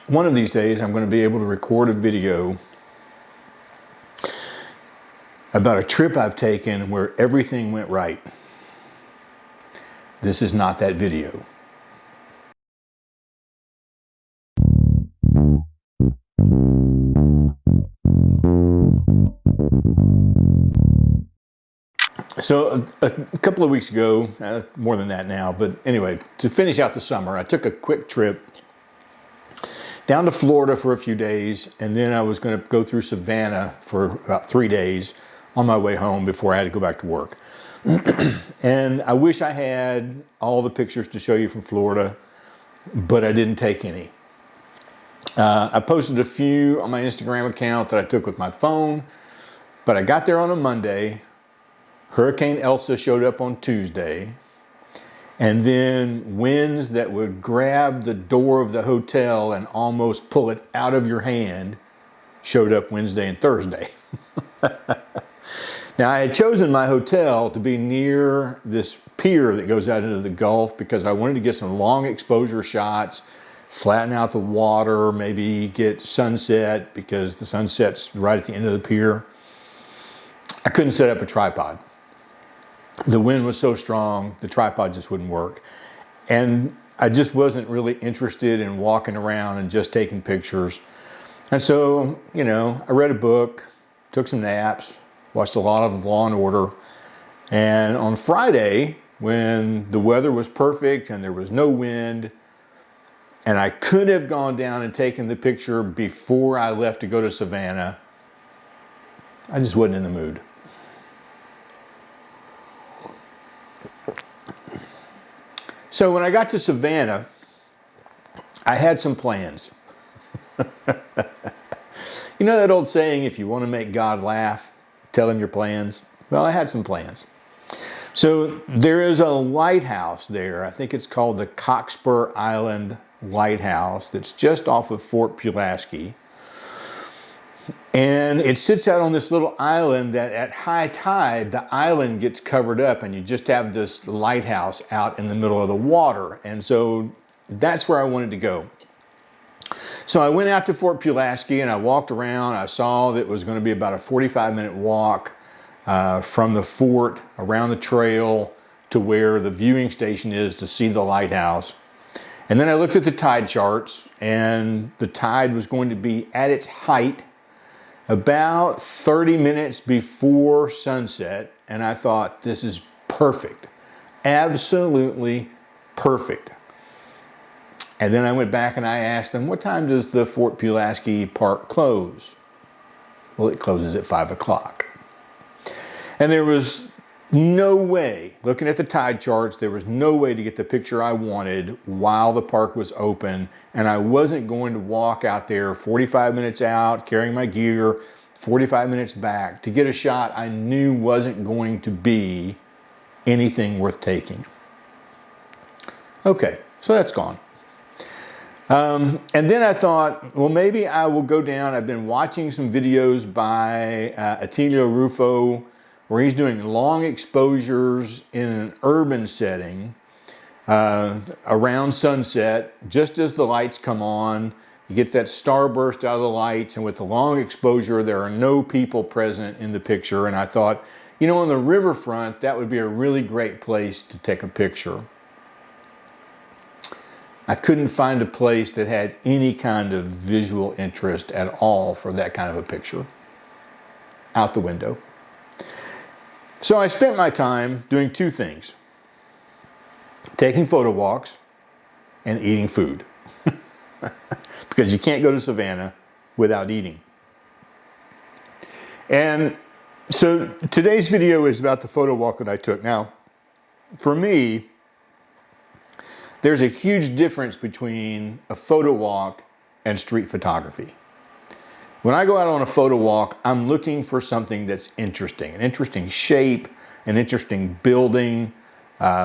one of these days I'm going to be able to record a video about a trip I've taken where everything went right. This is not that video. So a couple of weeks ago, more than that now, but anyway, to finish out the summer, I took a quick trip down to Florida for a few days, and then I was going to go through Savannah for about 3 days on my way home before I had to go back to work. And I wish I had all the pictures to show you from Florida, but I didn't take any. I posted a few on my Instagram account that I took with my phone, but I got there on a Monday. Hurricane Elsa showed up on Tuesday, and then winds that would grab the door of the hotel and almost pull it out of your hand showed up Wednesday and Thursday. Now, I had chosen my hotel to be near this pier that goes out into the Gulf because I wanted to get some long exposure shots, flatten out the water, maybe get sunset because the sunset's right at the end of the pier. I couldn't set up a tripod. The wind was so strong, the tripod just wouldn't work. And I just wasn't really interested in walking around and just taking pictures. And so, you know, I read a book, took some naps, watched a lot of Law and Order. And on Friday, when the weather was perfect and there was no wind, and I could have gone down and taken the picture before I left to go to Savannah, I just wasn't in the mood. So when I got to Savannah, I had some plans. You know that old saying, if you want to make God laugh, tell him your plans? Well, I had some plans. So there is a lighthouse there. I think it's called the Cockspur Island Lighthouse that's just off of Fort Pulaski. And it sits out on this little island that at high tide, the island gets covered up and you just have this lighthouse out in the middle of the water. And so that's where I wanted to go. So I went out to Fort Pulaski and I walked around. I saw that it was going to be about a 45-minute walk from the fort around the trail to where the viewing station is to see the lighthouse. And then I looked at the tide charts, and the tide was going to be at its height about 30 minutes before sunset, and I thought, this is perfect. Absolutely perfect. And then I went back and I asked them, what time does the Fort Pulaski Park close? Well, it closes at 5 o'clock. And there was no way, looking at the tide charts, there was no way to get the picture I wanted while the park was open, and I wasn't going to walk out there 45 minutes out, carrying my gear, 45 minutes back to get a shot I knew wasn't going to be anything worth taking. Okay, so that's gone. And then I thought, well, maybe I will go down. I've been watching some videos by Attilio Rufo, where he's doing long exposures in an urban setting around sunset, just as the lights come on. He gets that starburst out of the lights, and with the long exposure, there are no people present in the picture. And I thought, you know, on the riverfront, that would be a really great place to take a picture. I couldn't find a place that had any kind of visual interest at all for that kind of a picture. Out the window. So I spent my time doing two things: taking photo walks and eating food. Because you can't go to Savannah without eating. And so today's video is about the photo walk that I took. Now, for me, there's a huge difference between a photo walk and street photography. When I go out on a photo walk, I'm looking for something that's interesting, an interesting shape, an interesting building,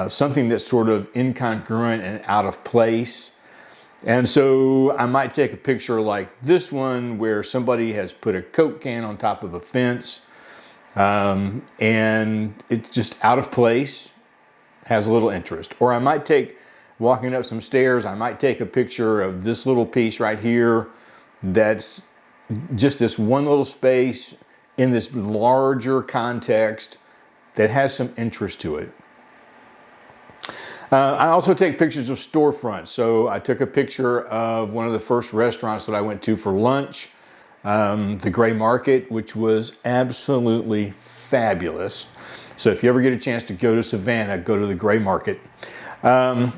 something that's sort of incongruent and out of place. And so I might take a picture like this one where somebody has put a Coke can on top of a fence, and it's just out of place, has a little interest. Or I might take walking up some stairs, I might take a picture of this little piece right here that's just this one little space in this larger context that has some interest to it. I also take pictures of storefronts. So I took a picture of one of the first restaurants that I went to for lunch, the Gray Market, which was absolutely fabulous. So if you ever get a chance to go to Savannah, go to the Gray Market. And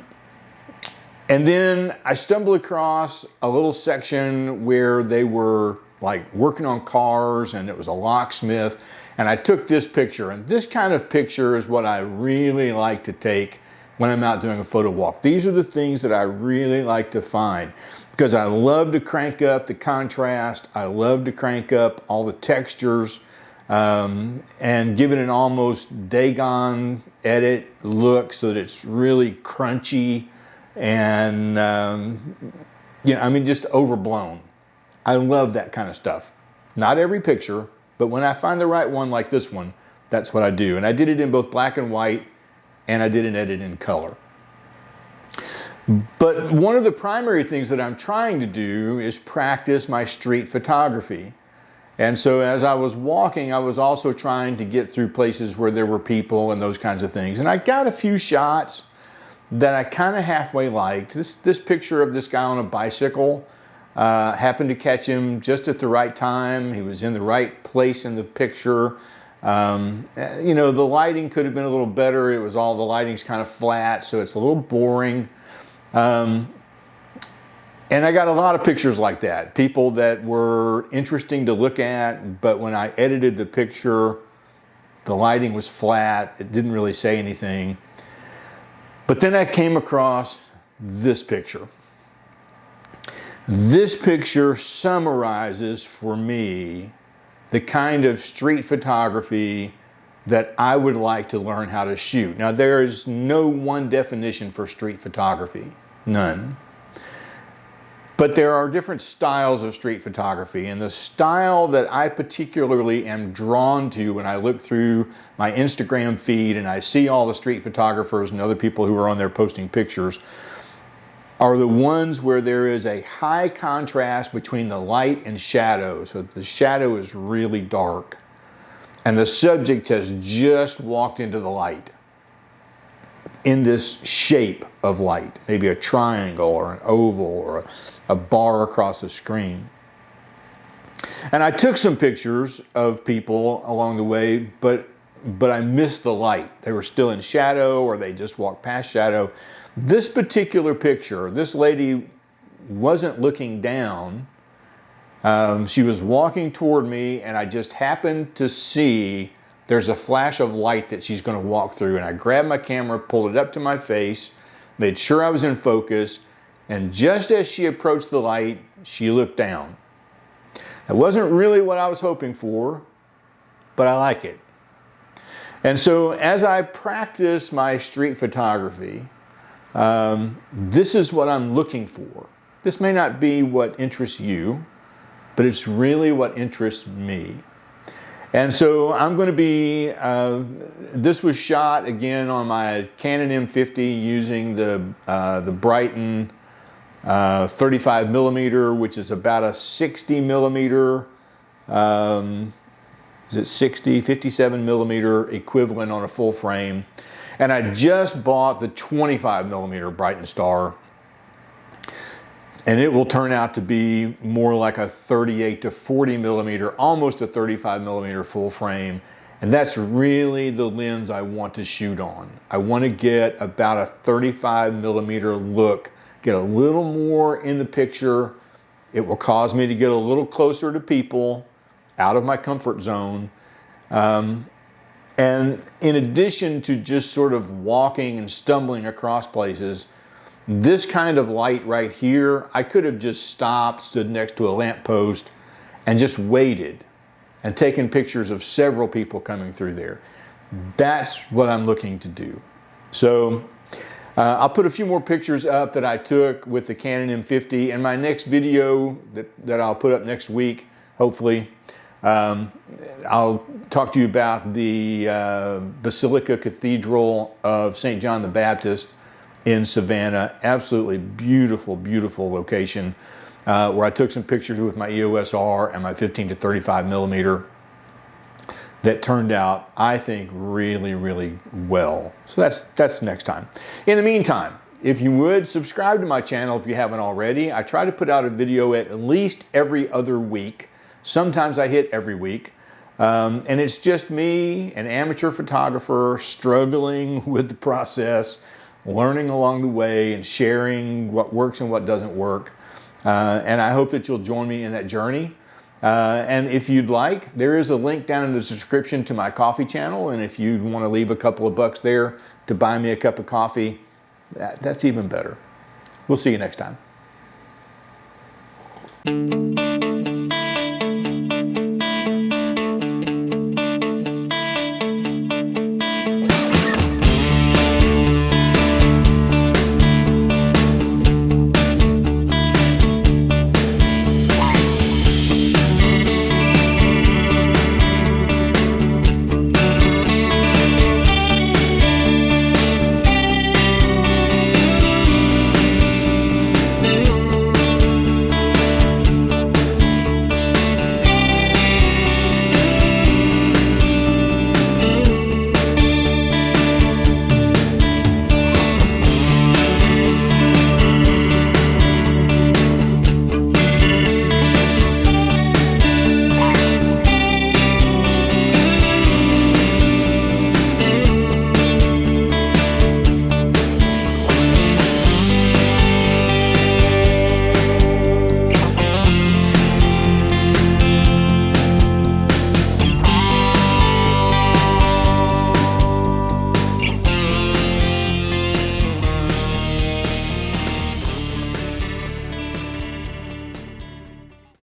then I stumbled across a little section where they were like working on cars, and it was a locksmith. And I took this picture, and this kind of picture is what I really like to take when I'm out doing a photo walk. These are the things that I really like to find, because I love to crank up the contrast. I love to crank up all the textures and give it an almost Dagon edit look so that it's really crunchy and, you know, I mean, just overblown. I love that kind of stuff. Not every picture, but when I find the right one like this one, that's what I do. And I did it in both black and white, and I did an edit in color. But one of the primary things that I'm trying to do is practice my street photography. And so as I was walking, I was also trying to get through places where there were people and those kinds of things. And I got a few shots that I kind of halfway liked. This picture of this guy on a bicycle, happened to catch him just at the right time. He was in the right place in the picture. You know, the lighting could have been a little better. It was all, the lighting's kind of flat, so it's a little boring. And I got a lot of pictures like that. People that were interesting to look at, but when I edited the picture, the lighting was flat. It didn't really say anything. But then I came across this picture. This picture summarizes for me the kind of street photography that I would like to learn how to shoot. Now, there is no one definition for street photography, none. But there are different styles of street photography, and the style that I particularly am drawn to when I look through my Instagram feed and I see all the street photographers and other people who are on there posting pictures are the ones where there is a high contrast between the light and shadow. So the shadow is really dark and the subject has just walked into the light in this shape of light, maybe a triangle or an oval or a bar across the screen. And I took some pictures of people along the way, but I missed the light. They were still in shadow or they just walked past shadow. This particular picture, this lady wasn't looking down. She was walking toward me, and I just happened to see there's a flash of light that she's going to walk through. And I grabbed my camera, pulled it up to my face, made sure I was in focus, and just as she approached the light, she looked down. It wasn't really what I was hoping for, but I like it. And so as I practice my street photography, this is what I'm looking for. This may not be what interests you, but it's really what interests me. And so I'm going to be, this was shot again on my Canon M50 using the Brighton 35 millimeter, which is about a 60 millimeter, is it 60, 57 millimeter equivalent on a full frame. And I just bought the 25 millimeter Brighton Star, and it will turn out to be more like a 38 to 40 millimeter, almost a 35 millimeter full frame. And that's really the lens I want to shoot on. I want to get about a 35 millimeter look, get a little more in the picture. It will cause me to get a little closer to people, out of my comfort zone. And in addition to just sort of walking and stumbling across places, this kind of light right here, I could have just stopped, stood next to a lamppost, and just waited and taken pictures of several people coming through there. That's what I'm looking to do. So I'll put a few more pictures up that I took with the Canon M50. In my next video that I'll put up next week, hopefully, I'll talk to you about the Basilica Cathedral of St. John the Baptist in Savannah. Absolutely beautiful, beautiful location where I took some pictures with my EOS R and my 15 to 35 millimeter that turned out, I think, really, really well. So that's next time. In the meantime, if you would, subscribe to my channel if you haven't already. I try to put out a video at least every other week. Sometimes I hit every week. And it's just me, an amateur photographer, struggling with the process, learning along the way and sharing what works and what doesn't work. And I hope that you'll join me in that journey. And if you'd like, there is a link down in the description to my coffee channel. And if you want to leave a couple of bucks there to buy me a cup of coffee, that's even better. We'll see you next time.